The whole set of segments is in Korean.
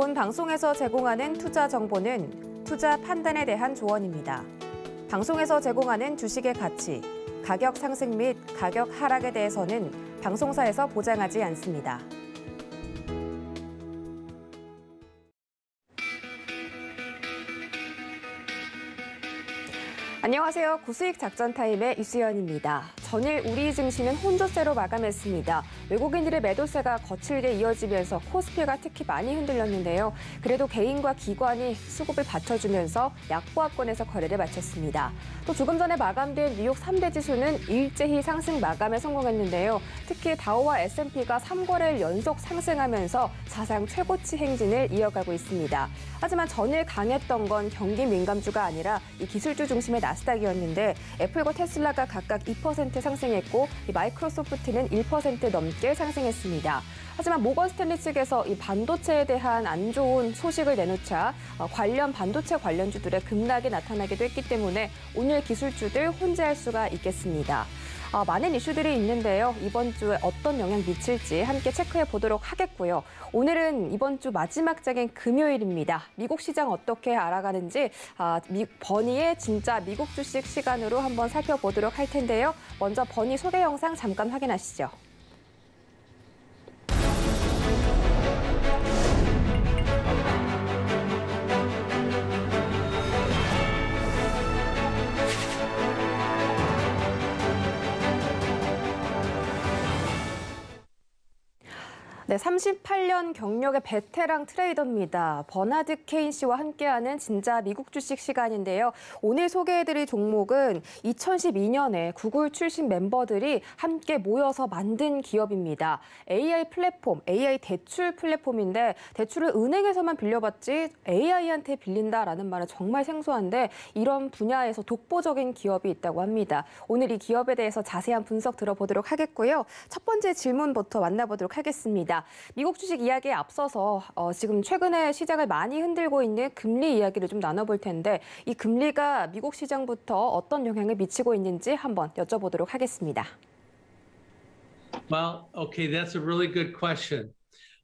본 방송에서 제공하는 투자 정보는 투자 판단에 대한 조언입니다. 방송에서 제공하는 주식의 가치, 가격 상승 및 가격 하락에 대해서는 방송사에서 보장하지 않습니다. 안녕하세요. 고수익 작전 타임의 이수연입니다. 전일 우리 증시는 혼조세로 마감했습니다. 외국인들의 매도세가 거칠게 이어지면서 코스피가 특히 많이 흔들렸는데요. 그래도 개인과 기관이 수급을 받쳐주면서 약보합권에서 거래를 마쳤습니다. 또 조금 전에 마감된 뉴욕 3대 지수는 일제히 상승 마감에 성공했는데요. 특히 다우와 S&P가 3거래일 연속 상승하면서 사상 최고치 행진을 이어가고 있습니다. 하지만 전일 강했던 건 경기 민감주가 아니라 이 기술주 중심의 나스닥이었는데 애플과 테슬라가 각각 2% 상승했고 이 마이크로소프트는 1% 넘게 상승했습니다. 하지만 모건 스탠리 측에서 이 반도체에 대한 안 좋은 소식을 내놓자 관련 반도체 관련주들의 급락이 나타나기도 했기 때문에 오늘 기술주들 혼재할 수가 있겠습니다. 많은 이슈들이 있는데요. 이번 주에 어떤 영향 미칠지 함께 체크해 보도록 하겠고요. 오늘은 이번 주 마지막 장인 금요일입니다. 미국 시장 어떻게 알아가는지 버니의 진짜 미국 주식 시간으로 한번 살펴보도록 할 텐데요. 먼저 버니 소개 영상 잠깐 확인하시죠. 네, 38년 경력의 베테랑 트레이더입니다. 버나드 케인 씨와 함께하는 진짜 미국 주식 시간인데요. 오늘 소개해드릴 종목은 2012년에 구글 출신 멤버들이 함께 모여서 만든 기업입니다. AI 플랫폼, AI 대출 플랫폼인데 대출을 은행에서만 빌려받지 AI한테 빌린다라는 말은 정말 생소한데 이런 분야에서 독보적인 기업이 있다고 합니다. 오늘 이 기업에 대해서 자세한 분석 들어보도록 하겠고요. 첫 번째 질문부터 만나보도록 하겠습니다. 미국 주식 이야기에 앞서서 지금 최근에 시장을 많이 흔들고 있는 금리 이야기를 좀 나눠볼 텐데 이 금리가 미국 시장부터 어떤 영향을 미치고 있는지 한번 여쭤보도록 하겠습니다. Well, okay, that's a really good question.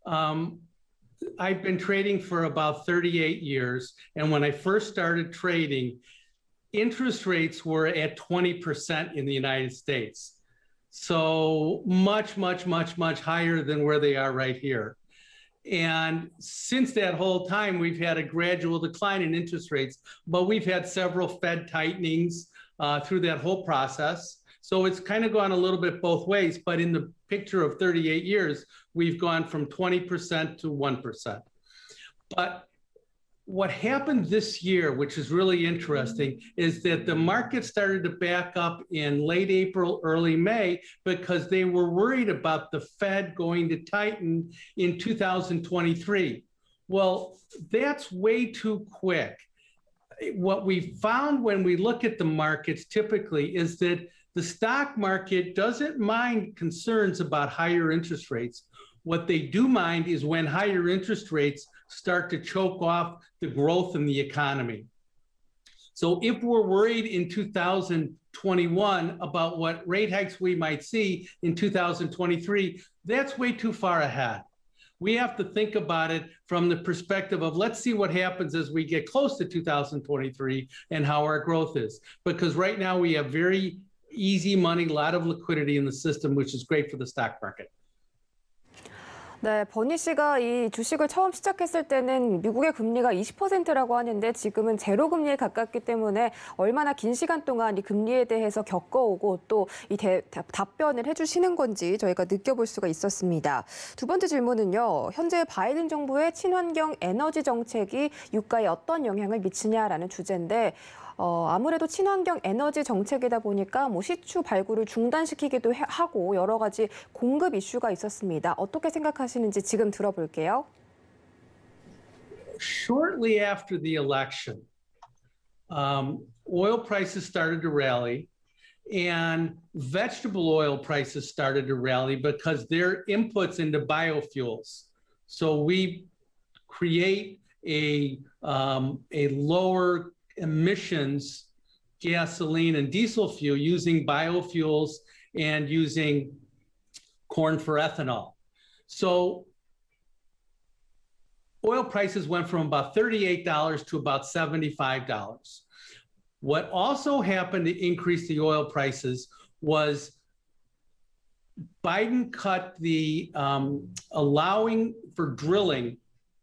I've been trading for about 38 years, and when I first started trading, interest rates were at 20% in the United States. So much higher than where they are right here. And since that whole time, we've had a gradual decline in interest rates, but we've had several Fed tightenings through that whole process. So it's kind of gone a little bit both ways, but in the picture of 38 years, we've gone from 20% to 1%. But what happened this year, which is really interesting, is that the market started to back up in late April, early May, because they were worried about the Fed going to tighten in 2023. Well, that's way too quick. What we found when we look at the markets typically is that the stock market doesn't mind concerns about higher interest rates. What they do mind is when higher interest rates start to choke off the growth in the economy. So if we're worried in 2021 about what rate hikes we might see in 2023, that's way too far ahead. We have to think about it from the perspective of let's see what happens as we get close to 2023 and how our growth is. Because right now we have very easy money, a lot of liquidity in the system, which is great for the stock market. 네, 버니 씨가 이 주식을 처음 시작했을 때는 미국의 금리가 20%라고 하는데 지금은 제로 금리에 가깝기 때문에 얼마나 긴 시간 동안 이 금리에 대해서 겪어오고 또 이 답변을 해주시는 건지 저희가 느껴볼 수가 있었습니다. 두 번째 질문은요. 현재 바이든 정부의 친환경 에너지 정책이 유가에 어떤 영향을 미치냐라는 주제인데 아무래도 친환경 에너지 정책이다 보니까 시추 발굴을 중단시키기도 하고 여러 가지 공급 이슈가 있었습니다. 어떻게 생각하시는지 지금 들어볼게요. Shortly after the election, oil prices started to rally and vegetable oil prices started to rally because they're inputs into biofuels. So we create a lower emissions gasoline and diesel fuel using biofuels and using corn for ethanol. So oil prices went from about $38 to about $75. What also happened to increase the oil prices was Biden cut the allowing for drilling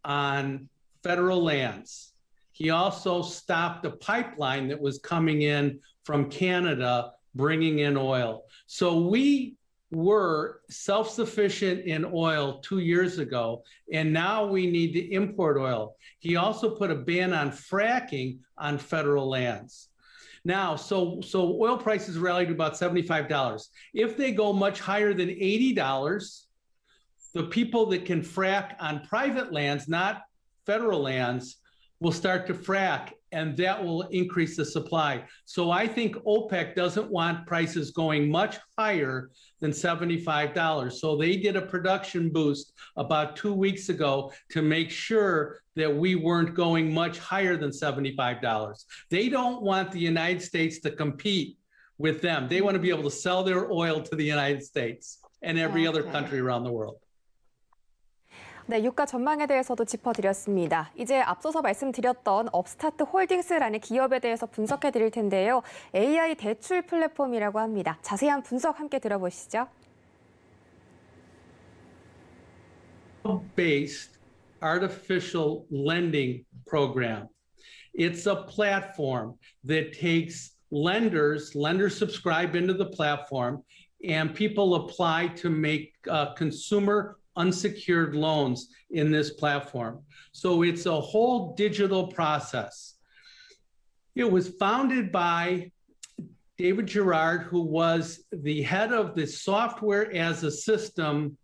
on federal lands. He also stopped a pipeline that was coming in from Canada, bringing in oil. So we were self-sufficient in oil 2 years ago, and now we need to import oil. He also put a ban on fracking on federal lands. Now, so oil prices rallied to about $75. If they go much higher than $80, the people that can frack on private lands, not federal lands, will start to frack, and that will increase the supply. So I think OPEC doesn't want prices going much higher than $75. So they did a production boost about 2 weeks ago to make sure that we weren't going much higher than $75. They don't want the United States to compete with them. They want to be able to sell their oil to the United States and every other country around the world. 네, 유가 전망에 대해서도 짚어드렸습니다. 이제 앞서서 말씀드렸던 업스타트 홀딩스라는 기업에 대해서 분석해 드릴 텐데요. AI 대출 플랫폼이라고 합니다. 자세한 분석 함께 들어보시죠. Based artificial lending program. It's a platform that takes lenders subscribe into the platform, and people apply to make consumer unsecured loans in this platform. So it's a whole digital process. It was founded by David Gerard, who was the head of the software as a system,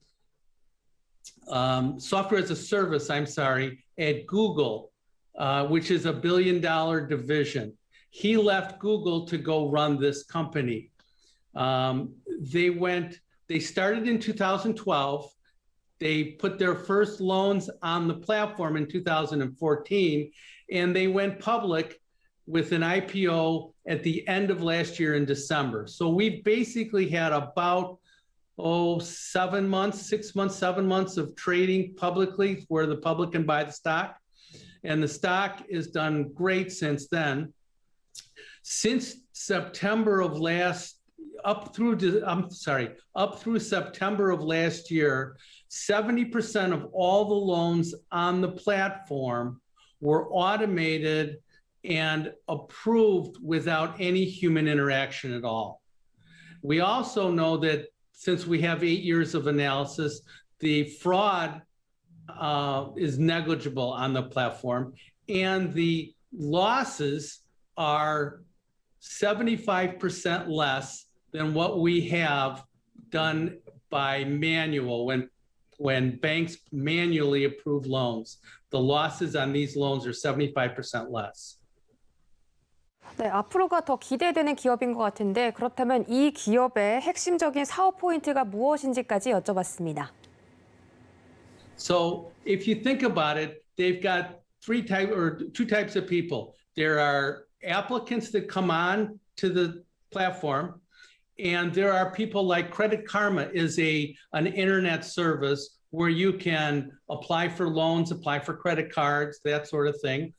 software as a service, at Google, which is $1 billion division. He left Google to go run this company. They started in 2012. They put their first loans on the platform in 2014, and they went public with an IPO at the end of last year in December. So we've basically had about 7 months of trading publicly where the public can buy the stock. And the stock has done great since then. Since September of up through September of last year, 70% of all the loans on the platform were automated and approved without any human interaction at all. We also know that since we have 8 years of analysis, the fraud is negligible on the platform, and the losses are 75% less than what we have done by manual when banks manually approve loans. The losses on these loans are 75% less. 네, 앞으로가 더 기대되는 기업인 것 같은데 그렇다면 이 기업의 핵심적인 사업 포인트가 무엇인지까지 여쭤봤습니다. So if you think about it, they've got two types of people. There are applicants that come on to the platform, and there are people like Credit Karma is an internet service where you can apply for loans, apply for credit cards, that sort of thing.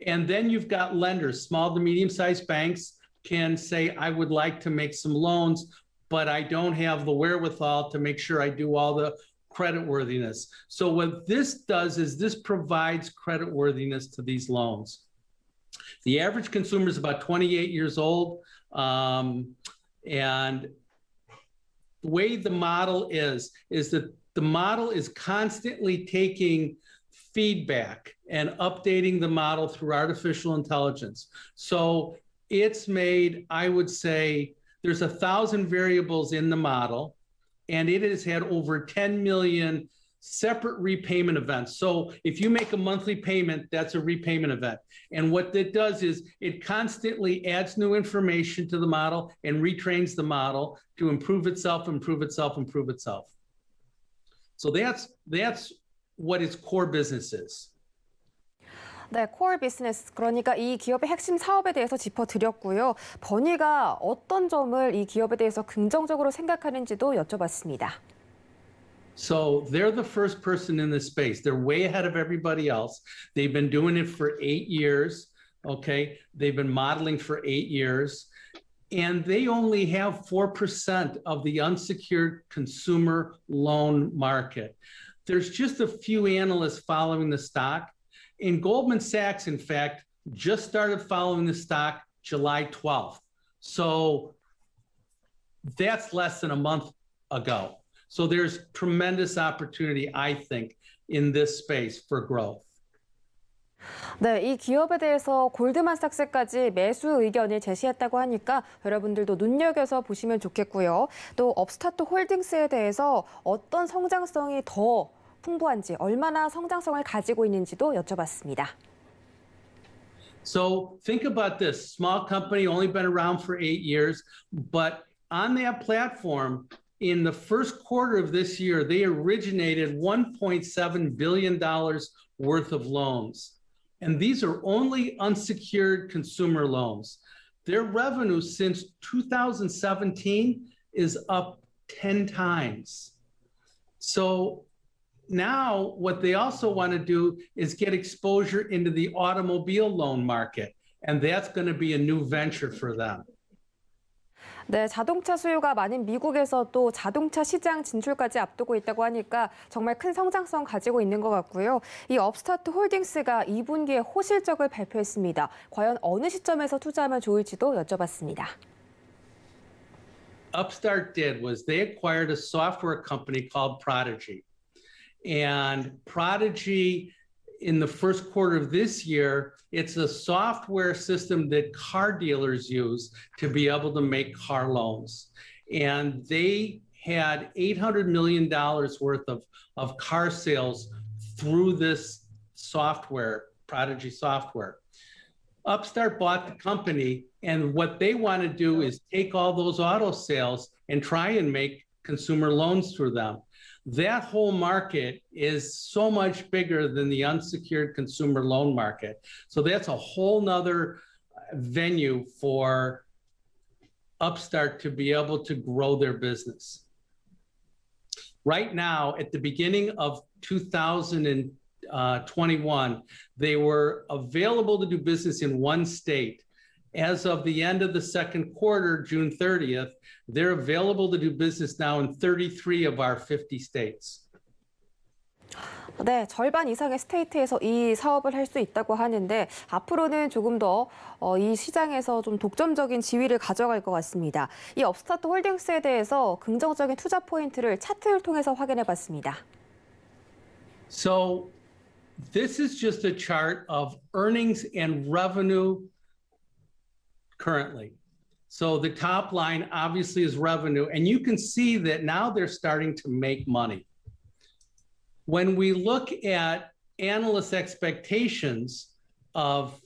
And then you've got lenders, small to medium-sized banks can say, I would like to make some loans, but I don't have the wherewithal to make sure I do all the creditworthiness. So what this does is this provides creditworthiness to these loans. The average consumer is about 28 years old. And the way the model is that the model is constantly taking feedback and updating the model through artificial intelligence. So it's made, I would say, there's 1,000 variables in the model, and it has had over 10 million separate repayment events. So if you make a monthly payment, that's a repayment event. And what that does is it constantly adds new information to the model and retrains the model to improve itself, improve itself, improve itself. So that's what its core business is. 네, 코어 비즈니스, 그러니까 이 기업의 핵심 사업에 대해서 짚어드렸고요. 버니가 어떤 점을 이 기업에 대해서 긍정적으로 생각하는지도 여쭤봤습니다. So they're the first person in this space. They're way ahead of everybody else. They've been doing it for 8 years. Okay. They've been modeling for 8 years. And they only have 4% of the unsecured consumer loan market. There's just a few analysts following the stock. And Goldman Sachs, in fact, just started following the stock July 12th. So that's less than a month ago. So there's tremendous opportunity, I think, in this space for growth. 네, 이 기업에 대해서 골드만삭스까지 매수 의견을 제시했다고 하니까 여러분들도 눈여겨서 보시면 좋겠고요. 또 업스타트 홀딩스에 대해서 어떤 성장성이 더 풍부한지, 얼마나 성장성을 가지고 있는지도 여쭤봤습니다. So think about this. Small company, only been around for 8 years, but on that platform, in the first quarter of this year, they originated $1.7 billion worth of loans. And these are only unsecured consumer loans. Their revenue since 2017 is up 10 times. So now what they also want to do is get exposure into the automobile loan market. And that's going to be a new venture for them. 네, 자동차 수요가 많은 미국에서 또 자동차 시장 진출까지 앞두고 있다고 하니까 정말 큰 성장성 가지고 있는 것 같고요. 이 업스타트 홀딩스가 2분기에 호실적을 발표했습니다. 과연 어느 시점에서 투자하면 좋을지도 여쭤봤습니다. Upstart did was they acquired a software company called Prodigy. And Prodigy, in the first quarter of this year, it's a software system that car dealers use to be able to make car loans. And they had $800 million worth of car sales through this software, Prodigy software. Upstart bought the company, and what they want to do is take all those auto sales and try and make consumer loans through them. That whole market is so much bigger than the unsecured consumer loan market. So that's a whole nother venue for Upstart to be able to grow their business. Right now, at the beginning of 2021, they were available to do business in 1 state. As of the end of the second quarter, June 30th, they're available to do business now in 33 of our 50 states. 네, 절반 이상의 스테이트에서 이 사업을 할 수 있다고 하는데 앞으로는 조금 더 이 시장에서 좀 독점적인 지위를 가져갈 것 같습니다. 이 업스타트 홀딩스에 대해서 긍정적인 투자 포인트를 차트를 통해서 확인해 봤습니다. So this is just a chart of earnings and revenue currently. So the top line obviously is revenue, and you can see that now they're starting to make money. When we look at analyst expectations of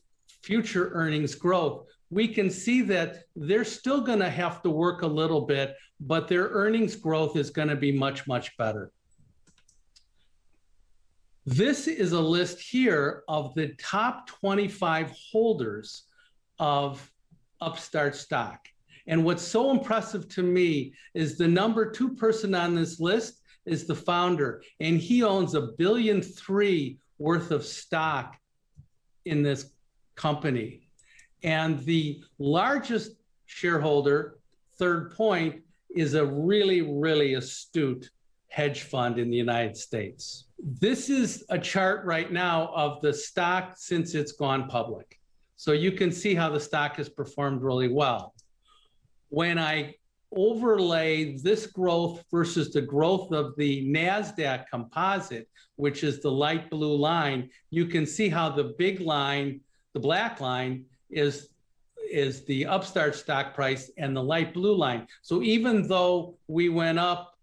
future earnings growth, we can see that they're still going to have to work a little bit, but their earnings growth is going to be much, much better. This is a list here of the top 25 holders of Upstart stock. And what's so impressive to me is the number 2 person on this list is the founder, and he owns $1.3 billion worth of stock in this company. And the largest shareholder, Third Point, is a really, really astute hedge fund in the United States. This is a chart right now of the stock since it's gone public. So you can see how the stock has performed really well. When I overlay this growth versus the growth of the NASDAQ composite, which is the light blue line, you can see how the big line, the black line, is the Upstart stock price, and the light blue line. So even though we went up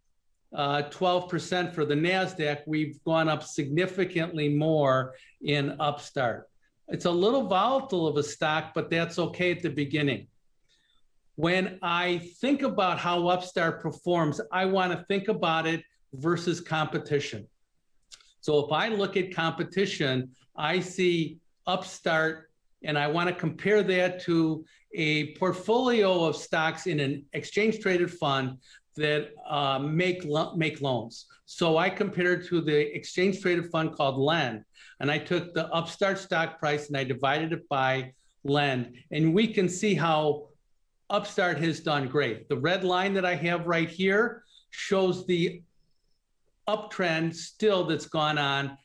12% for the NASDAQ, we've gone up significantly more in Upstart. It's a little volatile of a stock, but that's okay at the beginning. When I think about how Upstart performs, I want to think about it versus competition. So if I look at competition, I see Upstart, and I want to compare that to a portfolio of stocks in an exchange-traded fund that make loans. So I compared to the exchange traded fund called Lend, and I took the Upstart stock price and I divided it by Lend, and we can see how Upstart has done great. The red line that I have right here shows the uptrend still that's gone on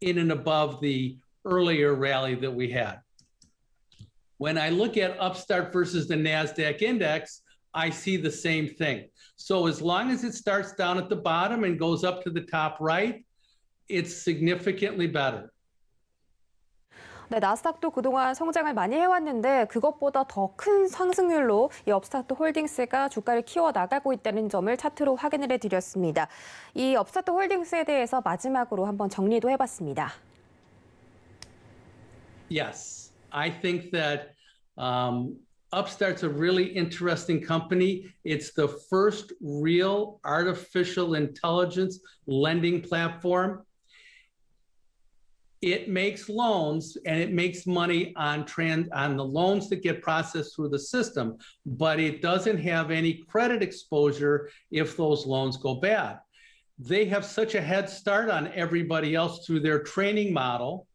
in and above the earlier rally that we had. When I look at Upstart versus the NASDAQ index, I see the same thing. So as long as it starts down at the bottom and goes up to the top right, it's significantly better. 네, 나스닥도 그동안 성장을 많이 해왔는데 그것보다 더 큰 상승률로 이 업스타트 홀딩스가 주가를 키워나가고 있다는 점을 차트로 확인을 해드렸습니다. 이 업스타트 홀딩스에 대해서 마지막으로 한번 정리도 해봤습니다. Yes, I think that Upstart's a really interesting company. It's the first real artificial intelligence lending platform. It makes loans and it makes money on the loans that get processed through the system, but it doesn't have any credit exposure if those loans go bad. They have such a head start on everybody else through their training model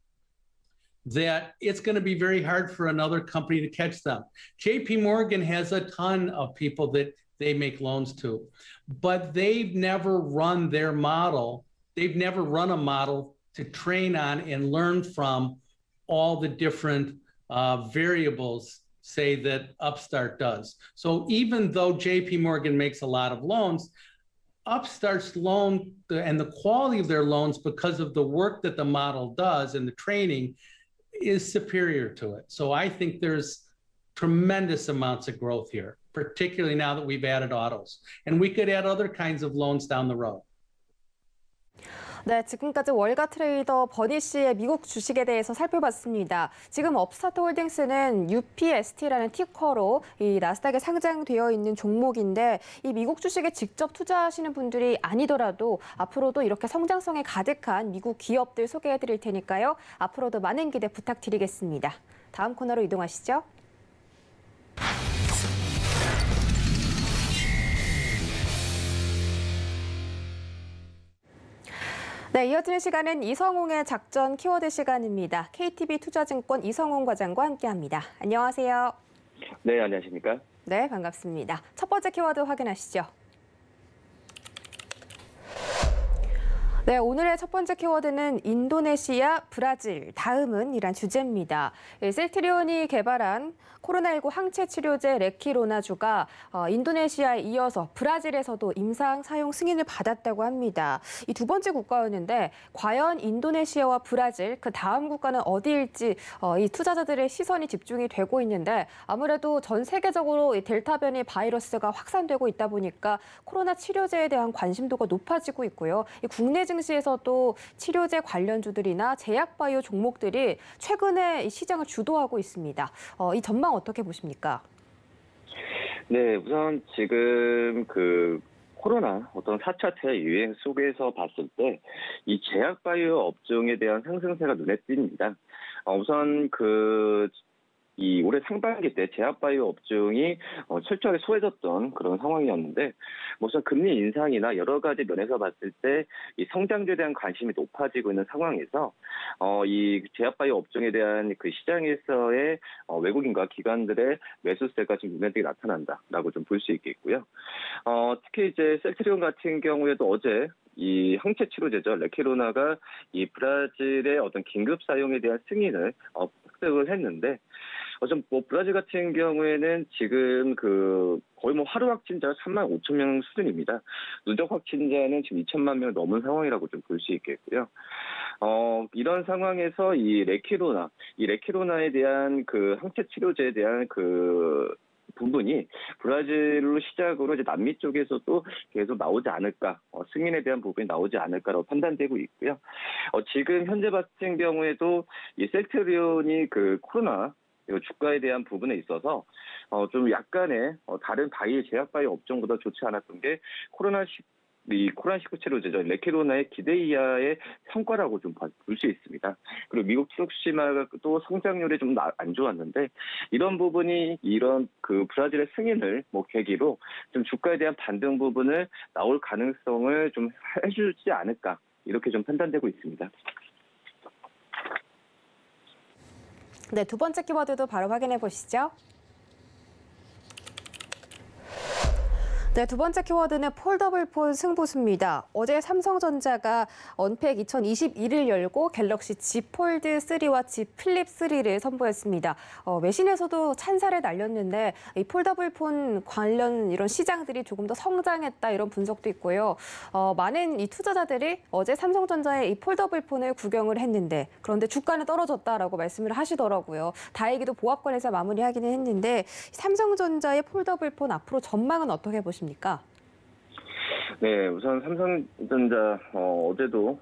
that it's going to be very hard for another company to catch them. JP Morgan has a ton of people that they make loans to, but they've never run their model. They've never run a model to train on and learn from all the different variables, say, that Upstart does. So even though JP Morgan makes a lot of loans, Upstart's loan and the quality of their loans, because of the work that the model does and the training, is superior to it. So I think there's tremendous amounts of growth here, particularly now that we've added autos. And we could add other kinds of loans down the road. 네, 지금까지 월가 트레이더 버니 씨의 미국 주식에 대해서 살펴봤습니다. 지금 업스타트 홀딩스는 UPST라는 티커로 이 나스닥에 상장되어 있는 종목인데 이 미국 주식에 직접 투자하시는 분들이 아니더라도 앞으로도 이렇게 성장성에 가득한 미국 기업들 소개해드릴 테니까요. 앞으로도 많은 기대 부탁드리겠습니다. 다음 코너로 이동하시죠. 네, 이어지는 시간은 이성웅의 작전 키워드 시간입니다. KTB 투자증권 이성웅 과장과 함께합니다. 안녕하세요. 네, 안녕하십니까? 네, 반갑습니다. 첫 번째 키워드 확인하시죠. 네, 오늘의 첫 번째 키워드는 인도네시아, 브라질, 다음은 이란 주제입니다. 셀트리온이 개발한 코로나19 항체 치료제 레키로나주가 인도네시아에 이어서 브라질에서도 임상 사용 승인을 받았다고 합니다. 이 두 번째 국가였는데 과연 인도네시아와 브라질, 그 다음 국가는 어디일지 이 투자자들의 시선이 집중이 되고 있는데 아무래도 전 세계적으로 이 델타 변이 바이러스가 확산되고 있다 보니까 코로나 치료제에 대한 관심도가 높아지고 있고요. 이 국내 증시에서도 치료제 관련주들이나 제약바이오 종목들이 최근에 시장을 주도하고 있습니다. 이 전망 어떻게 보십니까? 네, 우선 지금 코로나 어떤 4차 대유행 속에서 봤을 때 이 제약바이오 업종에 대한 상승세가 눈에 띕니다. 우선 이 올해 상반기 때 제약바이오 업종이 철저하게 소외졌던 그런 상황이었는데 우선 금리 인상이나 여러 가지 면에서 봤을 때 이 성장주에 대한 관심이 높아지고 있는 상황에서 이 제약바이오 업종에 대한 그 시장에서의 외국인과 기관들의 매수세가 지금 눈에 띄게 나타난다라고 좀 볼 수 있겠고요. 특히 이제 셀트리온 같은 경우에도 어제 이 항체 치료제죠 레키로나가 이 브라질의 어떤 긴급 사용에 대한 승인을 획득을 했는데 좀 브라질 같은 경우에는 지금 거의 하루 확진자가 35,000명 수준입니다. 누적 확진자는 지금 2천만 명 넘은 상황이라고 좀 볼 수 있겠고요. 이런 상황에서 이 레키로나에 대한 항체 치료제에 대한 부분이 브라질로 시작으로 이제 남미 쪽에서도 계속 나오지 않을까, 승인에 대한 부분이 나오지 않을까라고 판단되고 있고요. 지금 현재 같은 경우에도 이 셀트리온이 코로나 주가에 대한 부분에 있어서 좀 약간의 다른 제약바이오 업종보다 좋지 않았던 게 코로나 이 코로나19 치료제죠. 레케로나의 기대 이하의 성과라고 좀 볼 수 있습니다. 그리고 미국 트룩시마도 성장률이 좀 안 좋았는데 이런 부분이 이런 그 브라질의 승인을 뭐 계기로 좀 주가에 대한 반등 부분을 나올 가능성을 좀 해주지 않을까 이렇게 좀 판단되고 있습니다. 네, 두 번째 키워드도 바로 확인해 보시죠. 네, 두 번째 키워드는 폴더블 폰 승부수입니다. 어제 삼성전자가 언팩 2021을 열고 갤럭시 Z 폴드 3와 Z 플립 3를 선보였습니다. 외신에서도 찬사를 날렸는데 이 폴더블 폰 관련 이런 시장들이 조금 더 성장했다 이런 분석도 있고요. 많은 이 투자자들이 어제 삼성전자의 이 폴더블 폰을 구경을 했는데 그런데 주가는 떨어졌다라고 말씀을 하시더라고요. 다행히도 보합권에서 마무리하기는 했는데 삼성전자의 폴더블 폰 앞으로 전망은 어떻게 보십니까? 네, 우선 삼성전자 어제도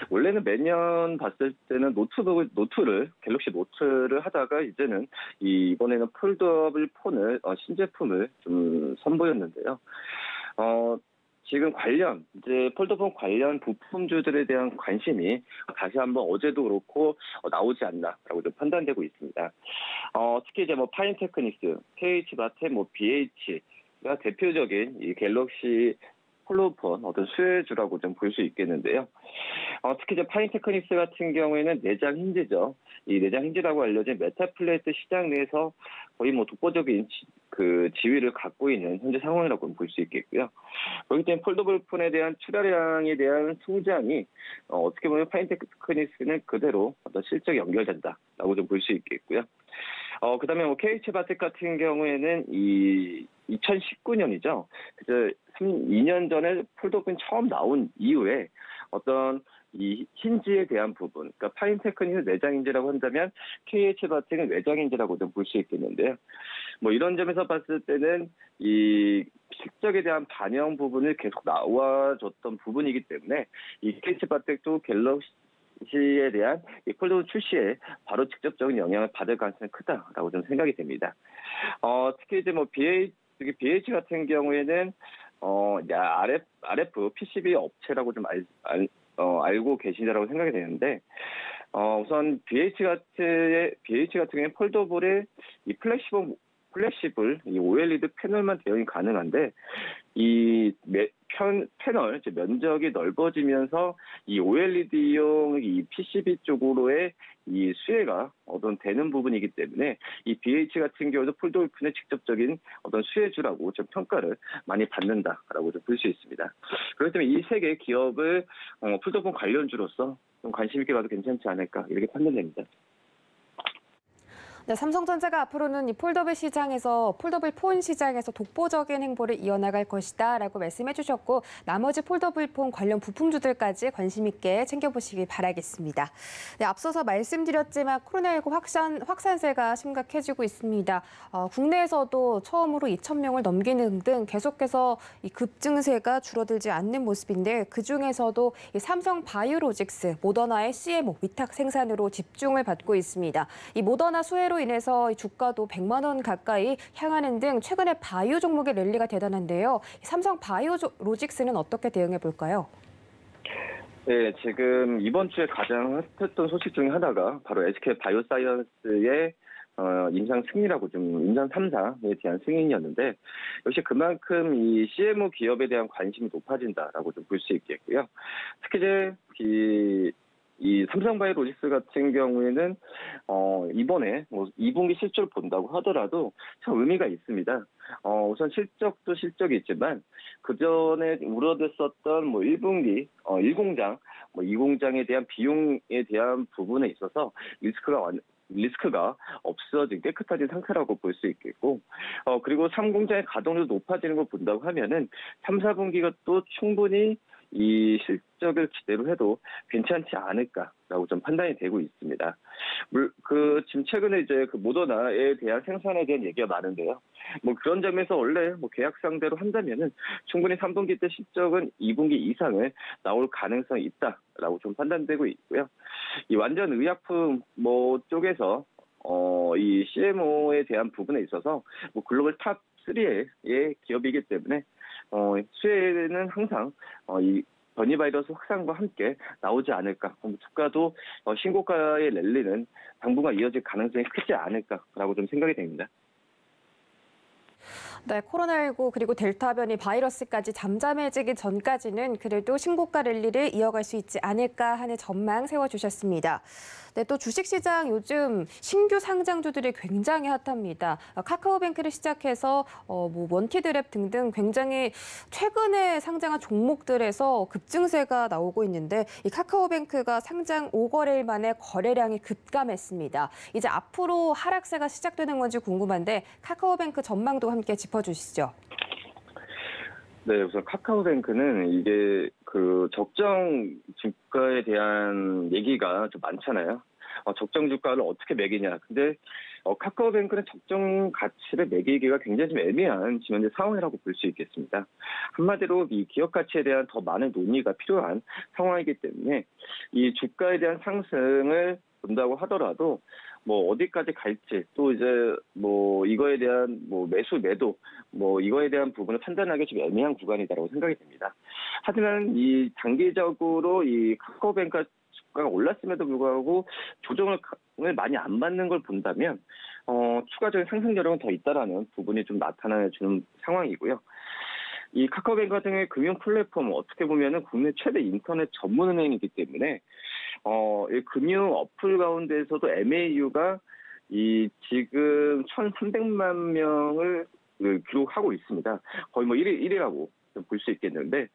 원래는 매년 봤을 때는 노트를 갤럭시 노트를 하다가 이제는 이번에는 폴더블 폰을 신제품을 좀 선보였는데요. 지금 이제 폴더폰 관련 부품주들에 대한 관심이 다시 한번 어제도 그렇고 나오지 않나라고 좀 판단되고 있습니다. 특히 이제 뭐 파인테크닉스, KH바텍, BH가 대표적인 이 갤럭시 폴더폰 어떤 수혜주라고 좀 볼 수 있겠는데요. 특히 이제 파인테크닉스 같은 경우에는 내장 힌지죠. 이 내장 힌지라고 알려진 메탈플레이트 시장 내에서 거의 뭐 독보적인 그 지위를 갖고 있는 현재 상황이라고 볼 수 있겠고요. 그렇기 때문에 폴더블 폰에 대한 출하량에 대한 성장이 어떻게 보면 파인테크닉스는 그대로 어떤 실적이 연결된다라고 좀 볼 수 있겠고요. 그다음에 뭐 KH바텍 같은 경우에는 이 2019년이죠. 그래서 2년 전에 폴더폰이 처음 나온 이후에 어떤 이 힌지에 대한 부분, 그러니까 파인테크닉은 내장 힌지라고 한다면 KH바텍은 외장 힌지라고 좀 볼 수 있겠는데요. 뭐 이런 점에서 봤을 때는 이 실적에 대한 반영 부분을 계속 나와줬던 부분이기 때문에 이 KH바텍도 갤럭시에 대한 이 폴더폰 출시에 바로 직접적인 영향을 받을 가능성이 크다라고 좀 생각이 됩니다. 특히 이제 뭐 BH 같은 경우에는 RF PCB 업체라고 좀 알고 계시다라고 생각이 되는데 우선 BH 같은 경우에 폴더블에 이 플렉시블 이 OLED 패널만 대응이 가능한데 이 패널 면적이 넓어지면서 이 OLED용 이 PCB 쪽으로의 이 수혜가 되는 부분이기 때문에 이 BH 같은 경우도 폴더블폰의 직접적인 어떤 수혜주라고 좀 평가를 많이 받는다라고 좀 볼 수 있습니다. 그렇기 때문에 이 세 개의 기업을 폴더폰 관련주로서 좀 관심 있게 봐도 괜찮지 않을까 이렇게 판단됩니다. 네, 삼성전자가 앞으로는 이 폴더블 폰 시장에서 독보적인 행보를 이어나갈 것이다라고 말씀해 주셨고 나머지 폴더블 폰 관련 부품주들까지 관심 있게 챙겨보시기 바라겠습니다. 네, 앞서서 말씀드렸지만 코로나19 확산세가 심각해지고 있습니다. 국내에서도 처음으로 2,000명을 넘기는 등 계속해서 이 급증세가 줄어들지 않는 모습인데 그중에서도 이 삼성 바이오로직스, 모더나의 CMO 위탁 생산으로 집중을 받고 있습니다. 이 모더나 수혜로 인해서 주가도 100만 원 가까이 향하는 등 최근에 바이오 종목의 랠리가 대단한데요. 삼성 바이오로직스는 어떻게 대응해 볼까요? 네, 지금 이번 주에 가장 핫했던 소식 중에 하나가 바로 SK 바이오사이언스의 임상 3상에 대한 승인이었는데 역시 그만큼 이 CMO 기업에 대한 관심이 높아진다라고 좀 볼 수 있겠고요. 특히 이제 이 삼성바이오로직스 같은 경우에는 이번에 뭐 2분기 실적을 본다고 하더라도 참 의미가 있습니다. 우선 실적도 실적이지만 그 전에 우려됐었던 뭐 1분기 1공장, 뭐 2공장에 대한 비용에 대한 부분에 있어서 리스크가 없어진 깨끗해진 상태라고 볼 수 있겠고 그리고 3공장의 가동률도 높아지는 걸 본다고 하면은 3, 4분기가 또 충분히 이 실적을 기대로 해도 괜찮지 않을까라고 좀 판단이 되고 있습니다. 지금 최근에 이제 그 모더나에 대한 생산에 대한 얘기가 많은데요. 뭐 그런 점에서 원래 뭐 계약상대로 한다면은 충분히 3분기 때 실적은 2분기 이상을 나올 가능성이 있다라고 좀 판단되고 있고요. 이 완전 의약품 뭐 쪽에서 이 CMO에 대한 부분에 있어서 뭐 글로벌 탑 3의 기업이기 때문에 수혜는 항상 이 변이 바이러스 확산과 함께 나오지 않을까. 주가도 신고가의 랠리는 당분간 이어질 가능성이 크지 않을까라고 좀 생각이 됩니다. 네, 코로나19 그리고 델타 변이 바이러스까지 잠잠해지기 전까지는 그래도 신고가 랠리를 이어갈 수 있지 않을까 하는 전망 세워주셨습니다. 네, 또 주식시장 요즘 신규 상장주들이 굉장히 핫합니다. 카카오뱅크를 시작해서 원티드랩 등등 굉장히 최근에 상장한 종목들에서 급증세가 나오고 있는데 이 카카오뱅크가 상장 5거래일 만에 거래량이 급감했습니다. 이제 앞으로 하락세가 시작되는 건지 궁금한데 카카오뱅크 전망도 함께 짚어주시죠. 네, 우선 카카오뱅크는 이게 그 적정 주가에 대한 얘기가 좀 많잖아요. 적정 주가를 어떻게 매기냐. 근데 카카오뱅크는 적정 가치를 매기기가 굉장히 좀 애매한 지금 현재 상황이라고 볼 수 있겠습니다. 한마디로 이 기업 가치에 대한 더 많은 논의가 필요한 상황이기 때문에 이 주가에 대한 상승을 본다고 하더라도 어디까지 갈지 또 이제 이거에 대한 매수 매도 이거에 대한 부분을 판단하기 좀 애매한 구간이다라고 생각이 됩니다. 하지만 이 단기적으로 이 카카오뱅크 주가가 올랐음에도 불구하고 조정을 많이 안 받는 걸 본다면 추가적인 상승 여력은 더 있다라는 부분이 좀 나타나주는 상황이고요. 이 카카오뱅크 같은 경우에 금융 플랫폼 어떻게 보면은 국내 최대 인터넷 전문 은행이기 때문에 이 금융 어플 가운데에서도 MAU가 지금 1,300만 명을 기록하고 있습니다. 거의 1위라고 볼 수 있겠는데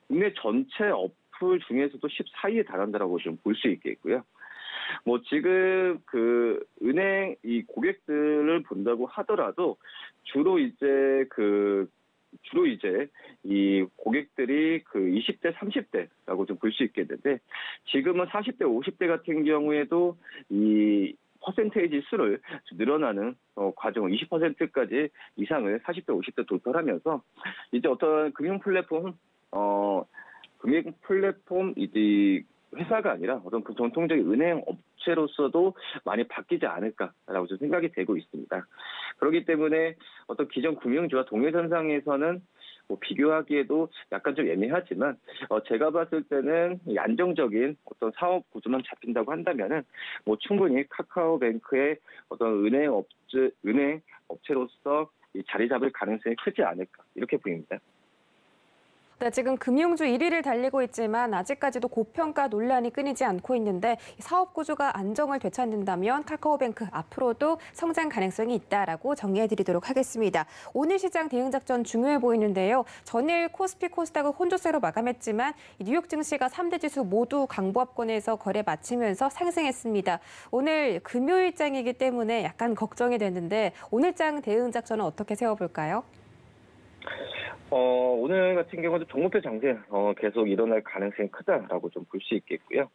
국내 전체 어플 중에서도 14위에 달한다라고 좀 볼 수 있겠고요. 지금 그 은행 이 고객들을 본다고 하더라도 주로 이제 이 고객들이 그 20대, 30대라고 좀 볼 수 있겠는데 지금은 40대, 50대 같은 경우에도 이 퍼센테이지 수를 늘어나는 과정을 20%까지 이상을 40대, 50대 돌파를 하면서 이제 어떤 금융 플랫폼 이제 회사가 아니라 어떤 그 전통적인 은행 업체로서도 많이 바뀌지 않을까라고 좀 생각이 되고 있습니다. 그렇기 때문에 어떤 기존 금융주와 동일선상에서는 비교하기에도 약간 좀 애매하지만 제가 봤을 때는 안정적인 어떤 사업 구조만 잡힌다고 한다면은 충분히 카카오뱅크의 어떤 은행 업체로서 자리 잡을 가능성이 크지 않을까 이렇게 보입니다. 네, 지금 금융주 1위를 달리고 있지만 아직까지도 고평가 논란이 끊이지 않고 있는데 사업 구조가 안정을 되찾는다면 카카오뱅크 앞으로도 성장 가능성이 있다라고 정리해드리도록 하겠습니다. 오늘 시장 대응 작전 중요해 보이는데요. 전일 코스피 코스닥을 혼조세로 마감했지만 뉴욕 증시가 3대 지수 모두 강보합권에서 거래 마치면서 상승했습니다. 오늘 금요일장이기 때문에 약간 걱정이 되는데 오늘장 대응 작전은 어떻게 세워볼까요? 오늘 같은 경우도 종목별 장세 계속 일어날 가능성이 크다라고 좀 볼 수 있겠고요.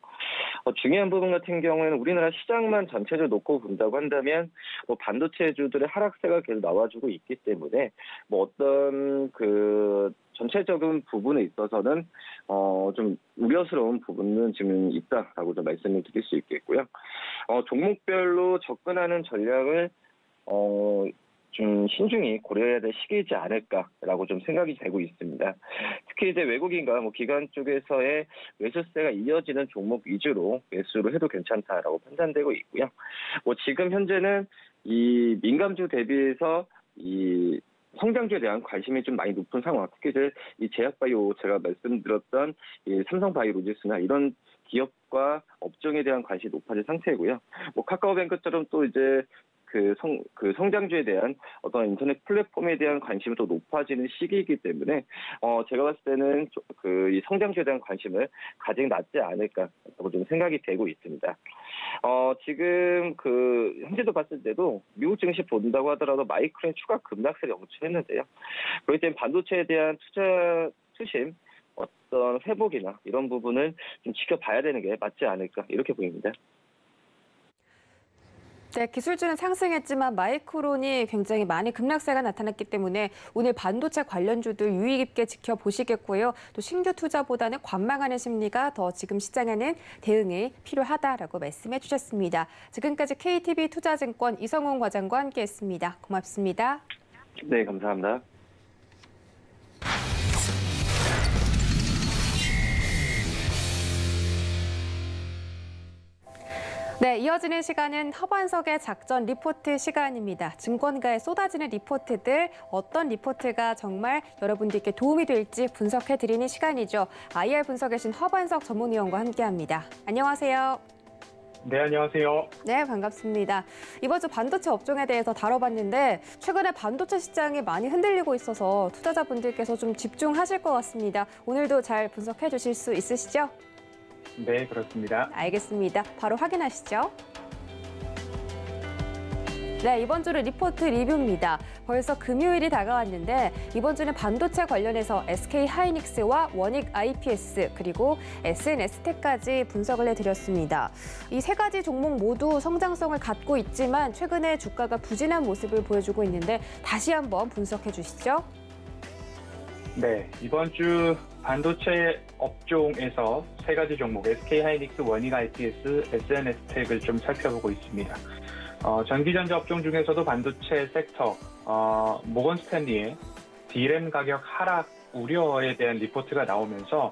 중요한 부분 같은 경우에는 우리나라 시장만 전체를 놓고 본다고 한다면 반도체주들의 하락세가 계속 나와주고 있기 때문에 어떤 그 전체적인 부분에 있어서는 좀 우려스러운 부분은 지금 있다라고 좀 말씀을 드릴 수 있겠고요. 종목별로 접근하는 전략을 좀 신중히 고려해야 될 시기이지 않을까라고 좀 생각이 되고 있습니다. 특히 이제 외국인과 기관 쪽에서의 매수세가 이어지는 종목 위주로 매수를 해도 괜찮다라고 판단되고 있고요. 지금 현재는 이 민감주 대비해서 이 성장주에 대한 관심이 좀 많이 높은 상황. 특히 이제 이 제약바이오 제가 말씀드렸던 이 삼성바이오로직스나 이런 기업과 업종에 대한 관심이 높아진 상태고요. 카카오뱅크처럼 또 이제 그 성장주에 대한 어떤 인터넷 플랫폼에 대한 관심이 더 높아지는 시기이기 때문에 제가 봤을 때는 이 성장주에 대한 관심을 가장 낮지 않을까라고 좀 생각이 되고 있습니다. 지금 현재도 봤을 때도 미국 증시 본다고 하더라도 마이크론 추가 급락세를 영출했는데요. 그렇기 때문에 반도체에 대한 투심 어떤 회복이나 이런 부분을 좀 지켜봐야 되는 게 맞지 않을까 이렇게 보입니다. 네, 기술주는 상승했지만 마이크론이 굉장히 많이 급락세가 나타났기 때문에 오늘 반도체 관련주들 유의 깊게 지켜보시겠고요. 또 신규 투자보다는 관망하는 심리가 더 지금 시장에는 대응이 필요하다라고 말씀해 주셨습니다. 지금까지 KTB 투자증권 이성훈 과장과 함께했습니다. 고맙습니다. 네, 감사합니다. 네, 이어지는 시간은 허반석의 작전 리포트 시간입니다. 증권가에 쏟아지는 리포트들, 어떤 리포트가 정말 여러분들께 도움이 될지 분석해드리는 시간이죠. IR 분석에 신 허반석 전문위원과 함께합니다. 안녕하세요. 네, 안녕하세요. 네, 반갑습니다. 이번 주 반도체 업종에 대해서 다뤄봤는데 최근에 반도체 시장이 많이 흔들리고 있어서 투자자분들께서 좀 집중하실 것 같습니다. 오늘도 잘 분석해 주실 수 있으시죠? 네, 그렇습니다. 알겠습니다. 바로 확인하시죠. 네, 이번 주는 리포트 리뷰입니다. 벌써 금요일이 다가왔는데 이번 주는 반도체 관련해서 SK하이닉스와 원익 IPS 그리고 SNS텍까지 분석을 해드렸습니다. 이 세 가지 종목 모두 성장성을 갖고 있지만 최근에 주가가 부진한 모습을 보여주고 있는데 다시 한번 분석해 주시죠. 네, 이번 주 반도체 업종에서 세 가지 종목 SK하이닉스, 원익 IPS, SNS텍을 좀 살펴보고 있습니다. 전기전자 업종 중에서도 반도체 섹터, 모건 스탠리의 D램 가격 하락 우려에 대한 리포트가 나오면서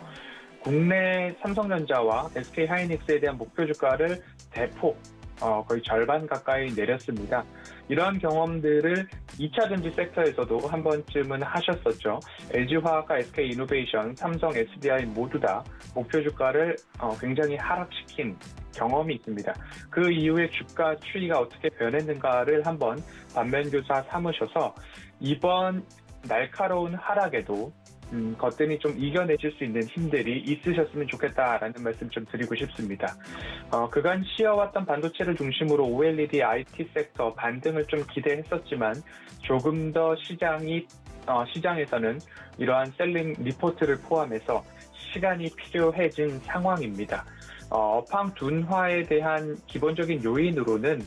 국내 삼성전자와 SK하이닉스에 대한 목표 주가를 대폭 거의 절반 가까이 내렸습니다. 이러한 경험들을 2차 전지 섹터에서도 한 번쯤은 하셨었죠. LG화학과 SK이노베이션, 삼성, SDI 모두 다 목표 주가를 굉장히 하락시킨 경험이 있습니다. 그 이후에 주가 추이가 어떻게 변했는가를 한번 반면교사 삼으셔서 이번 날카로운 하락에도 거뜬히 좀 이겨내실 수 있는 힘들이 있으셨으면 좋겠다라는 말씀 좀 드리고 싶습니다. 그간 쉬어왔던 반도체를 중심으로 OLED, IT 섹터 반등을 좀 기대했었지만 조금 더 시장에서는 이러한 셀링 리포트를 포함해서 시간이 필요해진 상황입니다. 업황 둔화에 대한 기본적인 요인으로는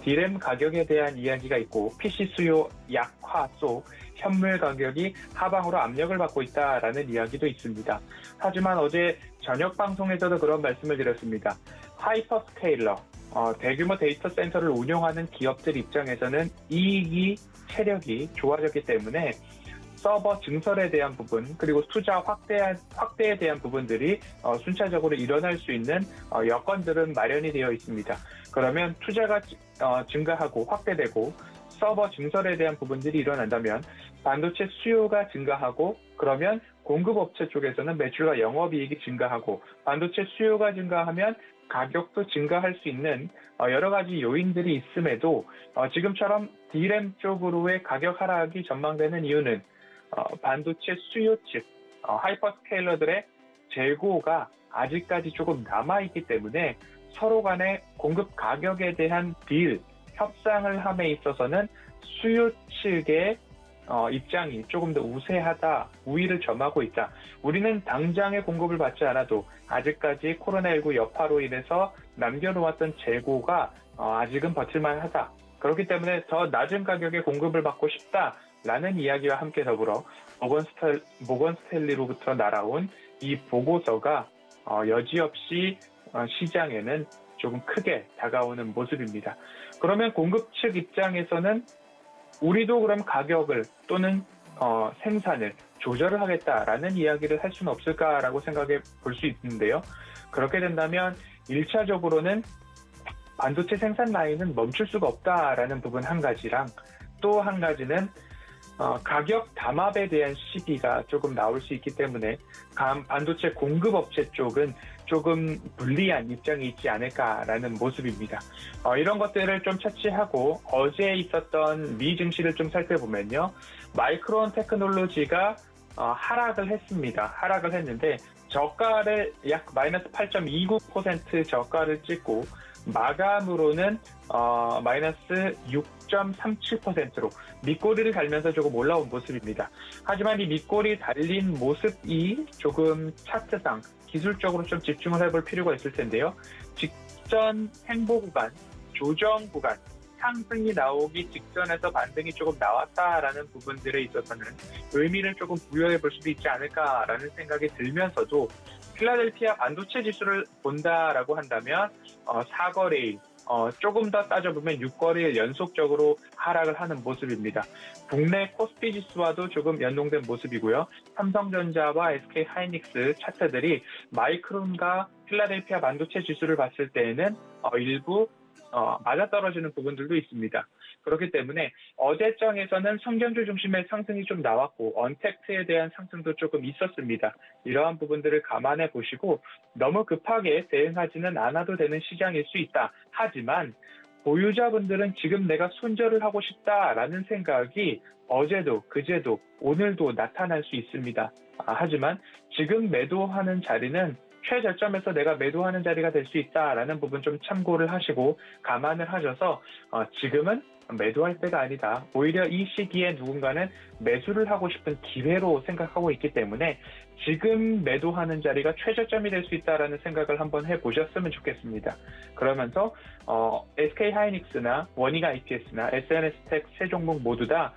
D램 가격에 대한 이야기가 있고 PC 수요 약화 속 현물 가격이 하방으로 압력을 받고 있다라는 이야기도 있습니다. 하지만 어제 저녁 방송에서도 그런 말씀을 드렸습니다. 하이퍼스케일러, 대규모 데이터 센터를 운영하는 기업들 입장에서는 이익이 체력이 좋아졌기 때문에 서버 증설에 대한 부분 그리고 투자 확대에 대한 부분들이 순차적으로 일어날 수 있는 여건들은 마련이 되어 있습니다. 그러면 투자가 증가하고 확대되고 서버 증설에 대한 부분들이 일어난다면 반도체 수요가 증가하고 그러면 공급업체 쪽에서는 매출과 영업이익이 증가하고 반도체 수요가 증가하면 가격도 증가할 수 있는 여러 가지 요인들이 있음에도 지금처럼 D램 쪽으로의 가격 하락이 전망되는 이유는 반도체 수요 측 하이퍼스케일러들의 재고가 아직까지 조금 남아있기 때문에 서로 간의 공급 가격에 대한 협상을 함에 있어서는 수요 측의 입장이 조금 더 우위를 점하고 있다. 우리는 당장의 공급을 받지 않아도 아직까지 코로나19 여파로 인해서 남겨놓았던 재고가 아직은 버틸만하다. 그렇기 때문에 더 낮은 가격에 공급을 받고 싶다라는 이야기와 함께 더불어 모건 스탠리로부터 날아온 이 보고서가 여지없이 시장에는 조금 크게 다가오는 모습입니다. 그러면 공급 측 입장에서는 우리도 그럼 가격을 또는 생산을 조절을 하겠다라는 이야기를 할 수는 없을까라고 생각해 볼 수 있는데요. 그렇게 된다면 1차적으로는 반도체 생산 라인은 멈출 수가 없다라는 부분 한 가지랑 또 한 가지는 가격 담합에 대한 시기가 조금 나올 수 있기 때문에 반도체 공급업체 쪽은 조금 불리한 입장이 있지 않을까라는 모습입니다. 이런 것들을 좀 차치하고 어제 있었던 미 증시를 좀 살펴보면요. 마이크론 테크놀로지가 하락을 했습니다. 하락을 했는데 저가를 약 마이너스 8.29% 저가를 찍고 마감으로는 마이너스 6.37%로 밑꼬리를 달면서 조금 올라온 모습입니다. 하지만 이 밑꼬리 달린 모습이 조금 차트상 기술적으로 좀 집중을 해볼 필요가 있을 텐데요. 직전 횡보 구간, 조정 구간, 상승이 나오기 직전에서 반등이 조금 나왔다라는 부분들에 있어서는 의미를 조금 부여해 볼 수도 있지 않을까라는 생각이 들면서도 필라델피아 반도체 지수를 본다라고 한다면 사거래일 조금 더 따져보면 6거래일 연속적으로 하락을 하는 모습입니다. 국내 코스피 지수와도 조금 연동된 모습이고요. 삼성전자와 SK하이닉스 차트들이 마이크론과 필라델피아 반도체 지수를 봤을 때에는 일부 맞아떨어지는 부분들도 있습니다. 그렇기 때문에 어제장에서는 성장주 중심의 상승이 좀 나왔고 언택트에 대한 상승도 조금 있었습니다. 이러한 부분들을 감안해 보시고 너무 급하게 대응하지는 않아도 되는 시장일 수 있다. 하지만 보유자분들은 지금 내가 손절을 하고 싶다라는 생각이 어제도 그제도 오늘도 나타날 수 있습니다. 하지만 지금 매도하는 자리는 최저점에서 내가 매도하는 자리가 될 수 있다라는 부분 좀 참고를 하시고 감안을 하셔서 지금은 매도할 때가 아니다. 오히려 이 시기에 누군가는 매수를 하고 싶은 기회로 생각하고 있기 때문에 지금 매도하는 자리가 최저점이 될 수 있다라는 생각을 한번 해보셨으면 좋겠습니다. 그러면서 SK하이닉스나 원익 IPS나 SNS텍 세 종목 모두 다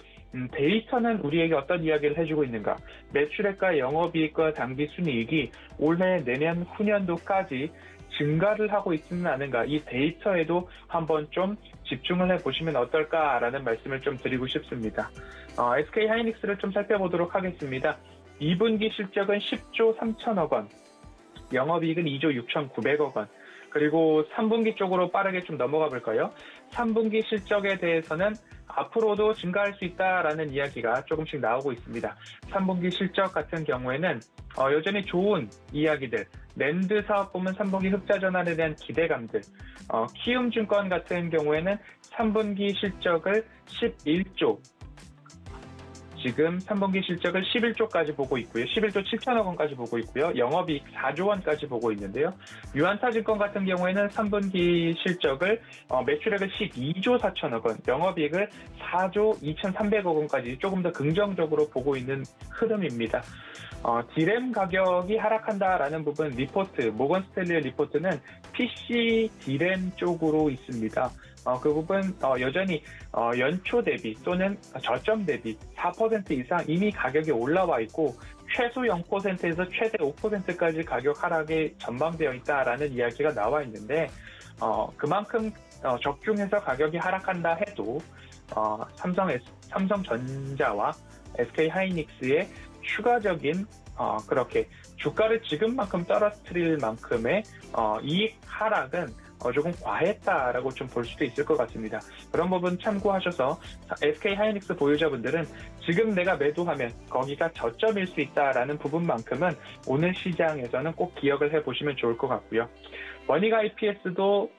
데이터는 우리에게 어떤 이야기를 해주고 있는가? 매출액과 영업이익과 당기순이익이 올해 내년 후년도까지 증가를 하고 있지는 않은가? 이 데이터에도 한번 좀 집중을 해보시면 어떨까라는 말씀을 좀 드리고 싶습니다. SK하이닉스를 좀 살펴보도록 하겠습니다. 2분기 실적은 10조 3천억 원, 영업이익은 2조 6,900억 원, 그리고 3분기 쪽으로 빠르게 좀 넘어가 볼까요? 3분기 실적에 대해서는 앞으로도 증가할 수 있다라는 이야기가 조금씩 나오고 있습니다. 3분기 실적 같은 경우에는 여전히 좋은 이야기들, 랜드 사업 부문 3분기 흑자 전환에 대한 기대감들, 키움증권 같은 경우에는 3분기 실적을 11조, 지금 3분기 실적을 11조까지 보고 있고요. 11조 7천억 원까지 보고 있고요. 영업이익 4조 원까지 보고 있는데요. 유한타증권 같은 경우에는 3분기 실적을 매출액을 12조 4천억 원, 영업이익을 4조 2,300억 원까지 조금 더 긍정적으로 보고 있는 흐름입니다. 디램 가격이 하락한다라는 부분 리포트, 모건 스탠리의 리포트는 PC 디램 쪽으로 있습니다. 그 부분 여전히 연초 대비 또는 저점 대비 4% 이상 이미 가격이 올라와 있고 최소 0%에서 최대 5%까지 가격 하락이 전망되어 있다라는 이야기가 나와 있는데 그만큼 적중해서 가격이 하락한다 해도 삼성전자와 SK하이닉스의 추가적인 그렇게 주가를 지금만큼 떨어뜨릴 만큼의 이익 하락은 조금 과했다라고 좀 볼 수도 있을 것 같습니다. 그런 부분 참고하셔서 SK하이닉스 보유자분들은 지금 내가 매도하면 거기가 저점일 수 있다라는 부분만큼은 오늘 시장에서는 꼭 기억을 해보시면 좋을 것 같고요. 원익 IPS도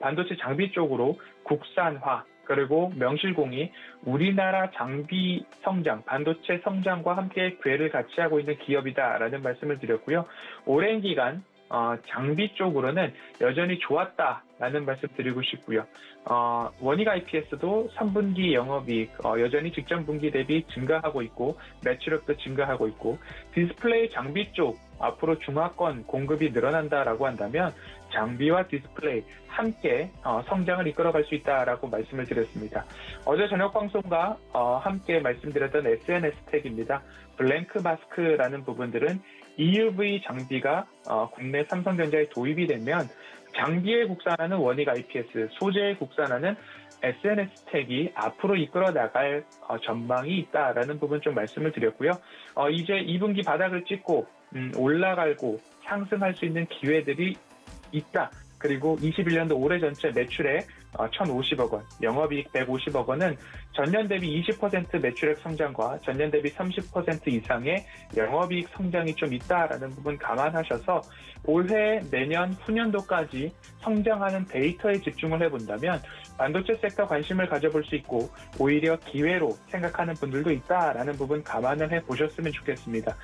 반도체 장비 쪽으로 국산화 그리고 명실공히 우리나라 장비 성장, 반도체 성장과 함께 궤를 같이 하고 있는 기업이다라는 말씀을 드렸고요. 오랜 기간 장비 쪽으로는 여전히 좋았다라는 말씀 드리고 싶고요. 원익 IPS도 3분기 영업이익 여전히 직전 분기 대비 증가하고 있고 매출액도 증가하고 있고 디스플레이 장비 쪽 앞으로 중화권 공급이 늘어난다라고 한다면 장비와 디스플레이 함께 성장을 이끌어갈 수 있다라고 말씀을 드렸습니다. 어제 저녁 방송과 함께 말씀드렸던 SNS텍입니다. 블랭크 마스크라는 부분들은 EUV 장비가 국내 삼성전자에 도입이 되면 장비에 국산화는 원익 IPS, 소재에 국산화는 SNS텍이 앞으로 이끌어 나갈 전망이 있다라는 부분 좀 말씀을 드렸고요. 이제 2분기 바닥을 찍고 올라가고 상승할 수 있는 기회들이 있다. 그리고 21년도 올해 전체 매출액 1,050억 원, 영업이익 150억 원은 전년 대비 20% 매출액 성장과 전년 대비 30% 이상의 영업이익 성장이 좀 있다라는 부분 감안하셔서 올해 내년 후년도까지 성장하는 데이터에 집중을 해본다면 반도체 섹터 관심을 가져볼 수 있고 오히려 기회로 생각하는 분들도 있다라는 부분 감안을 해보셨으면 좋겠습니다.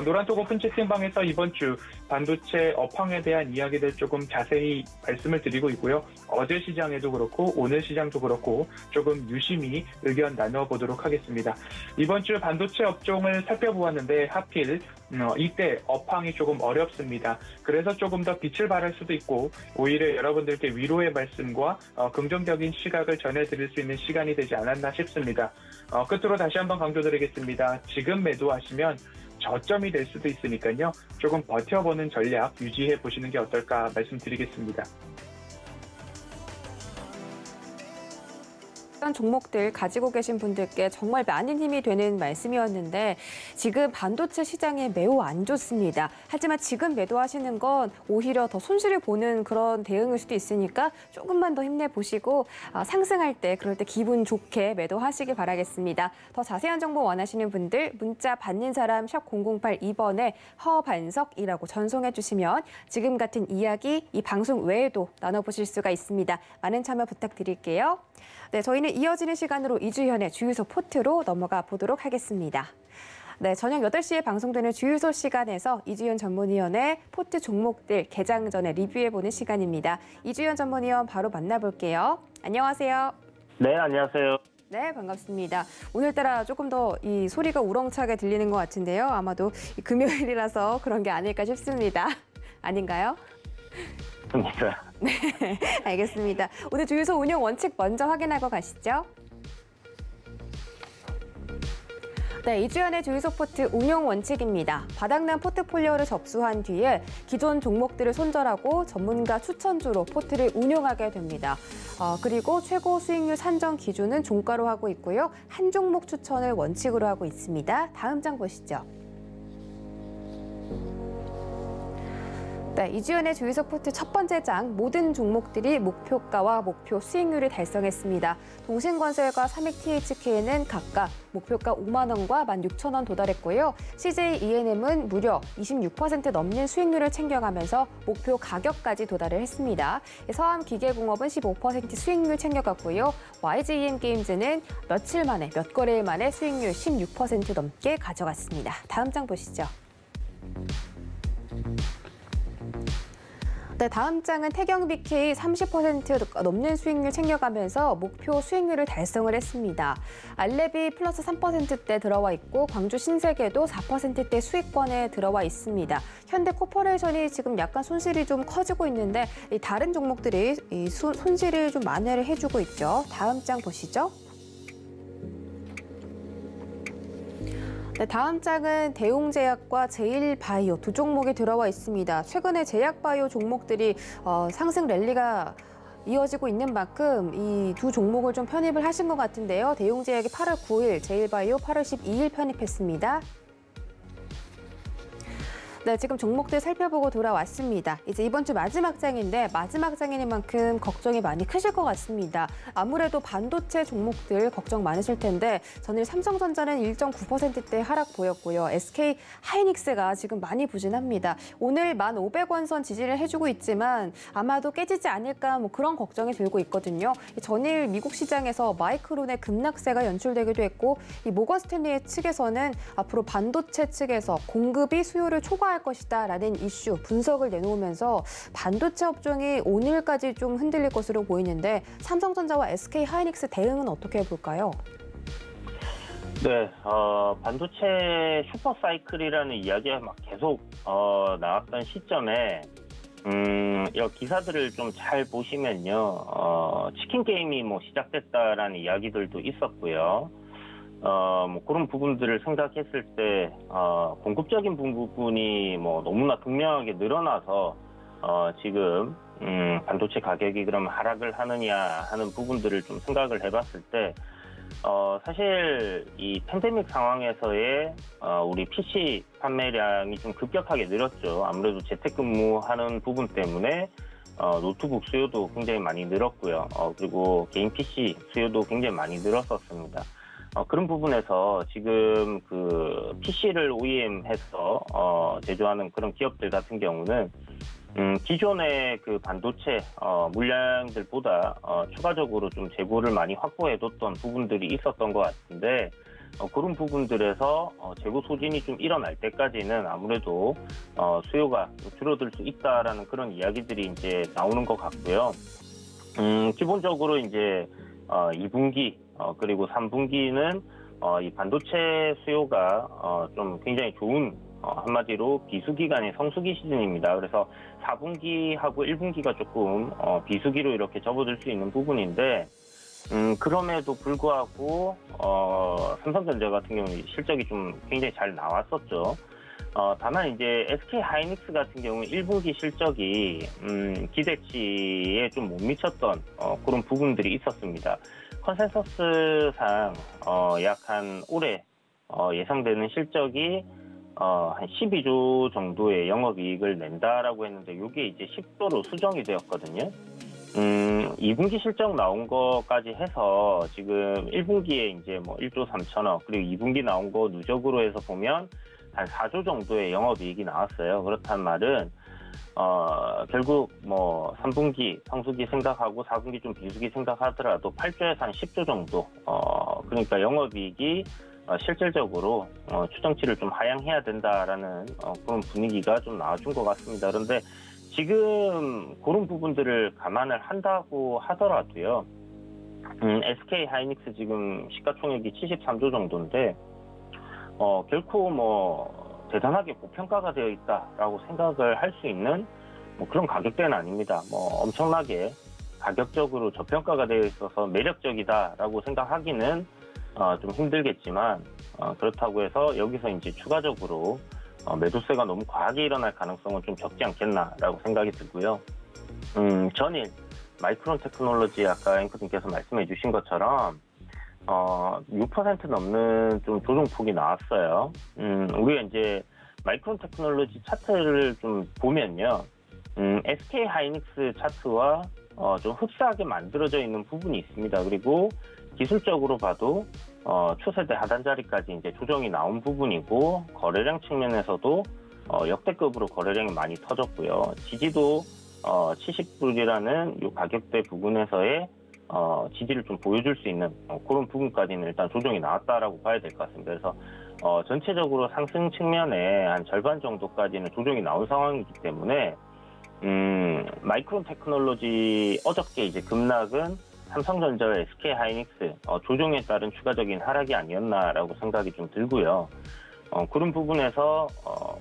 노란톡 오픈 채팅방에서 이번 주 반도체 업황에 대한 이야기들 조금 자세히 말씀을 드리고 있고요. 어제 시장에도 그렇고 오늘 시장도 그렇고 조금 유심히 의견 나눠보도록 하겠습니다. 이번 주 반도체 업종을 살펴보았는데 하필 이때 업황이 조금 어렵습니다. 그래서 조금 더 빛을 발할 수도 있고 오히려 여러분들께 위로의 말씀과 긍정적인 시각을 전해드릴 수 있는 시간이 되지 않았나 싶습니다. 끝으로 다시 한번 강조드리겠습니다. 지금 매도하시면 저점이 될 수도 있으니까요. 조금 버텨보는 전략 유지해 보시는 게 어떨까 말씀드리겠습니다. 있었던 종목들 가지고 계신 분들께 정말 많은 힘이 되는 말씀이었는데 지금 반도체 시장이 매우 안 좋습니다. 하지만 지금 매도하시는 건 오히려 더 손실을 보는 그런 대응일 수도 있으니까 조금만 더 힘내보시고 상승할 때 그럴 때 기분 좋게 매도하시길 바라겠습니다. 더 자세한 정보 원하시는 분들 문자 받는 사람 샵 0082번에 허반석이라고 전송해 주시면 지금 같은 이야기 이 방송 외에도 나눠보실 수가 있습니다. 많은 참여 부탁드릴게요. 네, 저희는 이어지는 시간으로 이주현의 주유소 포트로 넘어가 보도록 하겠습니다. 네, 저녁 8시에 방송되는 주유소 시간에서 이주연 전문위원의 포트 종목들 개장 전에 리뷰해보는 시간입니다. 이주연 전문위원 바로 만나볼게요. 안녕하세요. 네, 안녕하세요. 네, 반갑습니다. 오늘따라 조금 더 이 소리가 우렁차게 들리는 것 같은데요. 아마도 금요일이라서 그런 게 아닐까 싶습니다. 아닌가요? 맞습니다. 네, 알겠습니다. 오늘 주유소 운영 원칙 먼저 확인하고 가시죠. 네, 이주연의 주유소 포트 운용 원칙입니다. 바닥난 포트폴리오를 접수한 뒤에 기존 종목들을 손절하고 전문가 추천주로 포트를 운용하게 됩니다. 그리고 최고 수익률 산정 기준은 종가로 하고 있고요. 한 종목 추천을 원칙으로 하고 있습니다. 다음 장 보시죠. 네, 이주연의 주유소 포트 첫 번째 장 모든 종목들이 목표가와 목표 수익률을 달성했습니다. 동신건설과 삼익THK는 각각 목표가 5만 원과 16,000원 도달했고요. CJ ENM은 무려 26% 넘는 수익률을 챙겨가면서 목표 가격까지 도달을 했습니다. 서암기계공업은 15% 수익률 챙겨갔고요. YGEM게임즈는 며칠 만에, 몇 거래일 만에 수익률 16% 넘게 가져갔습니다. 다음 장 보시죠. 네, 다음 장은 태경BK 30% 넘는 수익률 챙겨가면서 목표 수익률을 달성을 했습니다. 알레비 플러스 3%대 들어와 있고 광주 신세계도 4%대 수익권에 들어와 있습니다. 현대코퍼레이션이 지금 약간 손실이 좀 커지고 있는데 이 다른 종목들이 이 손실을 좀 만회를 해주고 있죠. 다음 장 보시죠. 네, 다음 장은 대웅제약과 제일바이오 두 종목이 들어와 있습니다. 최근에 제약바이오 종목들이 상승 랠리가 이어지고 있는 만큼 이 두 종목을 좀 편입을 하신 것 같은데요. 대웅제약이 8월 9일, 제일바이오 8월 12일 편입했습니다. 네, 지금 종목들 살펴보고 돌아왔습니다. 이제 이번 주 마지막 장인데 마지막 장인 만큼 걱정이 많이 크실 것 같습니다. 아무래도 반도체 종목들 걱정 많으실 텐데 전일 삼성전자는 1.9%대 하락 보였고요. SK 하이닉스가 지금 많이 부진합니다. 오늘 1,500원 선 지지를 해주고 있지만 아마도 깨지지 않을까 뭐 그런 걱정이 들고 있거든요. 전일 미국 시장에서 마이크론의 급락세가 연출되기도 했고 이 모건 스탠리 측에서는 앞으로 반도체 측에서 공급이 수요를 초과할 것이다라는 이슈 분석을 내놓으면서 반도체 업종이 오늘까지 좀 흔들릴 것으로 보이는데 삼성전자와 SK 하이닉스 대응은 어떻게 볼까요? 네, 반도체 슈퍼사이클이라는 이야기가 막 계속 나왔던 시점에 이 기사들을 좀 잘 보시면요, 치킨 게임이 뭐 시작됐다라는 이야기들도 있었고요. 뭐 그런 부분들을 생각했을 때 공급적인 부분이 뭐 너무나 극명하게 늘어나서 지금 반도체 가격이 그럼 하락을 하느냐 하는 부분들을 좀 생각을 해봤을 때 사실 이 팬데믹 상황에서의 우리 PC 판매량이 좀 급격하게 늘었죠. 아무래도 재택근무하는 부분 때문에 노트북 수요도 굉장히 많이 늘었고요. 그리고 개인 PC 수요도 굉장히 많이 늘었었습니다. 그런 부분에서 지금 그 PC를 OEM해서 제조하는 그런 기업들 같은 경우는 기존의 그 반도체 물량들보다 추가적으로 좀 재고를 많이 확보해뒀던 부분들이 있었던 것 같은데 그런 부분들에서 재고 소진이 좀 일어날 때까지는 아무래도 수요가 줄어들 수 있다라는 그런 이야기들이 이제 나오는 것 같고요. 기본적으로 이제 2분기 그리고 3분기는 이 반도체 수요가 좀 굉장히 좋은 한마디로 비수기간의 성수기 시즌입니다. 그래서 4분기하고 1분기가 조금 비수기로 이렇게 접어들 수 있는 부분인데 그럼에도 불구하고 삼성전자 같은 경우는 실적이 좀 굉장히 잘 나왔었죠. 다만 이제 SK 하이닉스 같은 경우는 1분기 실적이 기대치에 좀 못 미쳤던 그런 부분들이 있었습니다. 컨센서스상 약 한 올해 예상되는 실적이 한 12조 정도의 영업이익을 낸다라고 했는데 이게 이제 10조로 수정이 되었거든요. 2분기 실적 나온 거까지 해서 지금 1분기에 이제 뭐 1조 3천억, 그리고 2분기 나온 거 누적으로 해서 보면 한 4조 정도의 영업이익이 나왔어요. 그렇단 말은 결국 뭐 3분기 성수기 생각하고 4분기 좀 비수기 생각하더라도 8조에서 한 10조 정도, 그러니까 영업이익이 실질적으로 추정치를 좀 하향해야 된다라는 그런 분위기가 좀 나와준 것 같습니다. 그런데 지금 그런 부분들을 감안을 한다고 하더라도요, SK 하이닉스 지금 시가총액이 73조 정도인데 결코 뭐 대단하게 고평가가 되어 있다라고 생각을 할 수 있는 뭐 그런 가격대는 아닙니다. 뭐 엄청나게 가격적으로 저평가가 되어 있어서 매력적이다라고 생각하기는 좀 힘들겠지만, 그렇다고 해서 여기서 이제 추가적으로 매도세가 너무 과하게 일어날 가능성은 좀 적지 않겠나라고 생각이 들고요. 전일 마이크론 테크놀로지 아까 앵커님께서 말씀해 주신 것처럼 6% 넘는 좀 조정폭이 나왔어요. 우리가 이제 마이크론 테크놀로지 차트를 좀 보면요, SK 하이닉스 차트와 좀 흡사하게 만들어져 있는 부분이 있습니다. 그리고 기술적으로 봐도 추세대 하단 자리까지 이제 조정이 나온 부분이고, 거래량 측면에서도 역대급으로 거래량이 많이 터졌고요. 지지도 70불이라는 이 가격대 부분에서의 지지를 좀 보여줄 수 있는 그런 부분까지는 일단 조정이 나왔다라고 봐야 될 것 같습니다. 그래서 전체적으로 상승 측면에 한 절반 정도까지는 조정이 나온 상황이기 때문에 마이크론 테크놀로지 어저께 이제 급락은 삼성전자와 SK 하이닉스 조정에 따른 추가적인 하락이 아니었나라고 생각이 좀 들고요. 그런 부분에서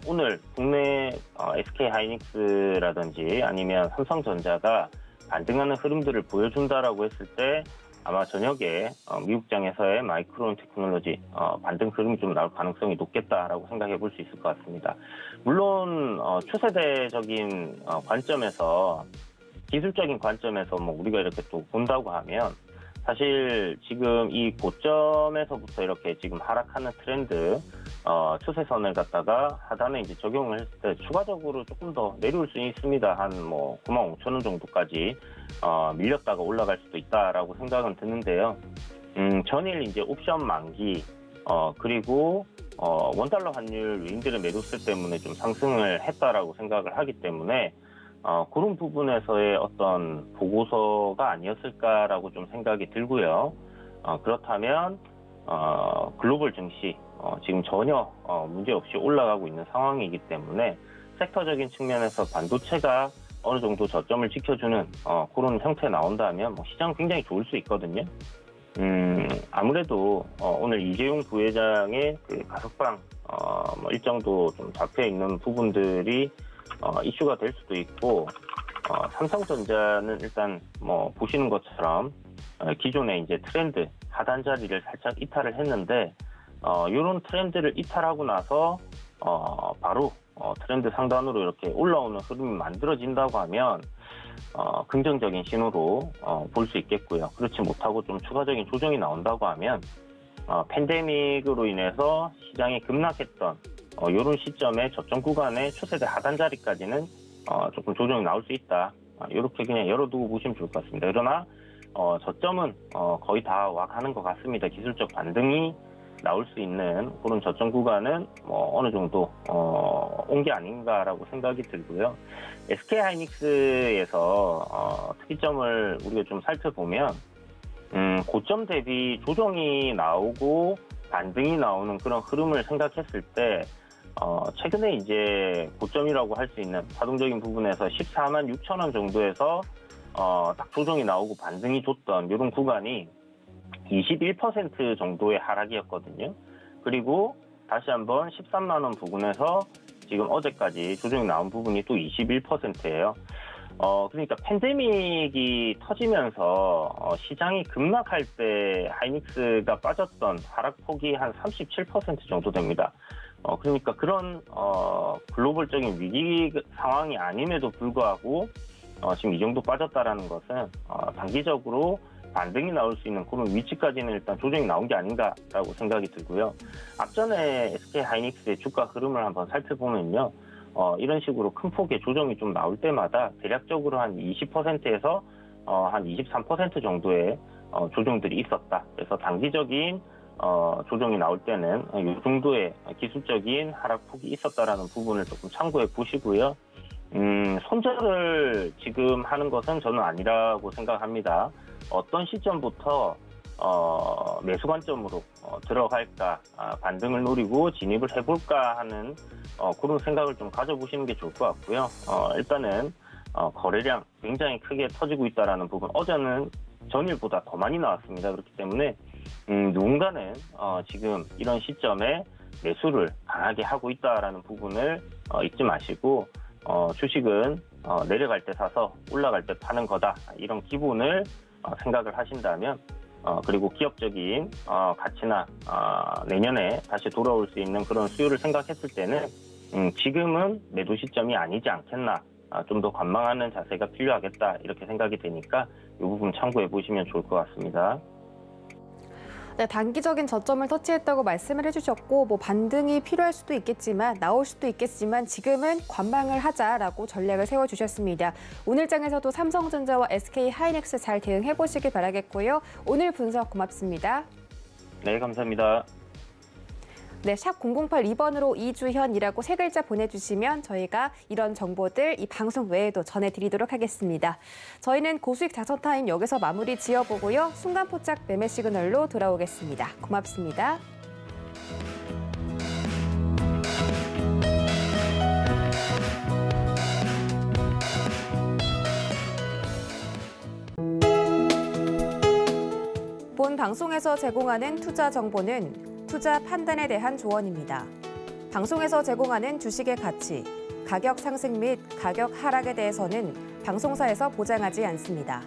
오늘 국내 SK 하이닉스라든지 아니면 삼성전자가 반등하는 흐름들을 보여준다라고 했을 때 아마 저녁에 미국장에서의 마이크론 테크놀로지 반등 흐름이 좀 나올 가능성이 높겠다라고 생각해 볼 수 있을 것 같습니다. 물론 추세대적인 관점에서, 기술적인 관점에서 뭐 우리가 이렇게 또 본다고 하면 사실 지금 이 고점에서부터 이렇게 지금 하락하는 트렌드, 추세선을 갖다가 하단에 이제 적용을 했을 때 추가적으로 조금 더 내려올 수 있습니다. 한 뭐 95,000원 정도까지 밀렸다가 올라갈 수도 있다라고 생각은 드는데요. 전일 이제 옵션 만기, 그리고 원달러 환율 외인들의 매도세 때문에 좀 상승을 했다라고 생각을 하기 때문에 그런 부분에서의 어떤 보고서가 아니었을까라고 좀 생각이 들고요. 그렇다면 글로벌 증시 지금 전혀 문제없이 올라가고 있는 상황이기 때문에 섹터적인 측면에서 반도체가 어느 정도 저점을 지켜주는 그런 형태 나온다면 뭐 시장 굉장히 좋을 수 있거든요. 아무래도 오늘 이재용 부회장의 그 가석방 뭐 일정도 좀 잡혀 있는 부분들이 이슈가 될 수도 있고, 삼성전자는 일단 뭐 보시는 것처럼 기존의 이제 트렌드 하단 자리를 살짝 이탈을 했는데, 이런 트렌드를 이탈하고 나서 바로 트렌드 상단으로 이렇게 올라오는 흐름이 만들어진다고 하면 긍정적인 신호로 볼 수 있겠고요. 그렇지 못하고 좀 추가적인 조정이 나온다고 하면 팬데믹으로 인해서 시장이 급락했던 이런 시점에 저점 구간의 추세대 하단 자리까지는 조금 조정이 나올 수 있다. 이렇게 그냥 열어두고 보시면 좋을 것 같습니다. 그러나 저점은 거의 다 와가는 것 같습니다. 기술적 반등이 나올 수 있는 그런 저점 구간은 뭐 어느 정도 온 게 아닌가라고 생각이 들고요. SK 하이닉스에서 특이점을 우리가 좀 살펴보면 고점 대비 조정이 나오고 반등이 나오는 그런 흐름을 생각했을 때 최근에 이제 고점이라고 할 수 있는 파동적인 부분에서 14만 6천 원 정도에서 딱 조정이 나오고 반등이 줬던 이런 구간이 21% 정도의 하락이었거든요. 그리고 다시 한번 13만 원 부근에서 지금 어제까지 조정이 나온 부분이 또 21%예요. 그러니까 팬데믹이 터지면서 시장이 급락할 때 하이닉스가 빠졌던 하락폭이 한 37% 정도 됩니다. 그러니까 그런 글로벌적인 위기 상황이 아님에도 불구하고 지금 이 정도 빠졌다라는 것은 단기적으로 반등이 나올 수 있는 그런 위치까지는 일단 조정이 나온 게 아닌가라고 생각이 들고요. 앞전에 SK 하이닉스의 주가 흐름을 한번 살펴보면요. 이런 식으로 큰 폭의 조정이 좀 나올 때마다 대략적으로 한 20%에서 한 23% 정도의 조정들이 있었다. 그래서 단기적인 조정이 나올 때는 이 정도의 기술적인 하락폭이 있었다라는 부분을 조금 참고해 보시고요. 손절을 지금 하는 것은 저는 아니라고 생각합니다. 어떤 시점부터 매수 관점으로 들어갈까, 반등을 노리고 진입을 해볼까 하는 그런 생각을 좀 가져보시는 게 좋을 것 같고요. 일단은 거래량 굉장히 크게 터지고 있다라는 부분, 어제는 전일보다 더 많이 나왔습니다. 그렇기 때문에 누군가는 지금 이런 시점에 매수를 강하게 하고 있다라는 부분을 잊지 마시고 주식은 내려갈 때 사서 올라갈 때 파는 거다, 이런 기본을 생각을 하신다면 그리고 기업적인 가치나 내년에 다시 돌아올 수 있는 그런 수요를 생각했을 때는 지금은 매도 시점이 아니지 않겠나, 좀 더 관망하는 자세가 필요하겠다, 이렇게 생각이 되니까 이 부분 참고해 보시면 좋을 것 같습니다. 네, 단기적인 저점을 터치했다고 말씀을 해주셨고, 뭐 반등이 필요할 수도 있겠지만, 나올 수도 있겠지만 지금은 관망을 하자라고 전략을 세워주셨습니다. 오늘 장에서도 삼성전자와 SK 하이닉스 잘 대응해 보시길 바라겠고요. 오늘 분석 고맙습니다. 네, 감사합니다. 네, 샵 0082번으로 이주현이라고 세 글자 보내주시면 저희가 이런 정보들 이 방송 외에도 전해드리도록 하겠습니다. 저희는 고수익 자선타임 여기서 마무리 지어보고요. 순간포착 매매 시그널로 돌아오겠습니다. 고맙습니다. 본 방송에서 제공하는 투자 정보는 투자 판단에 대한 조언입니다. 방송에서 제공하는 주식의 가치, 가격 상승 및 가격 하락에 대해서는 방송사에서 보장하지 않습니다.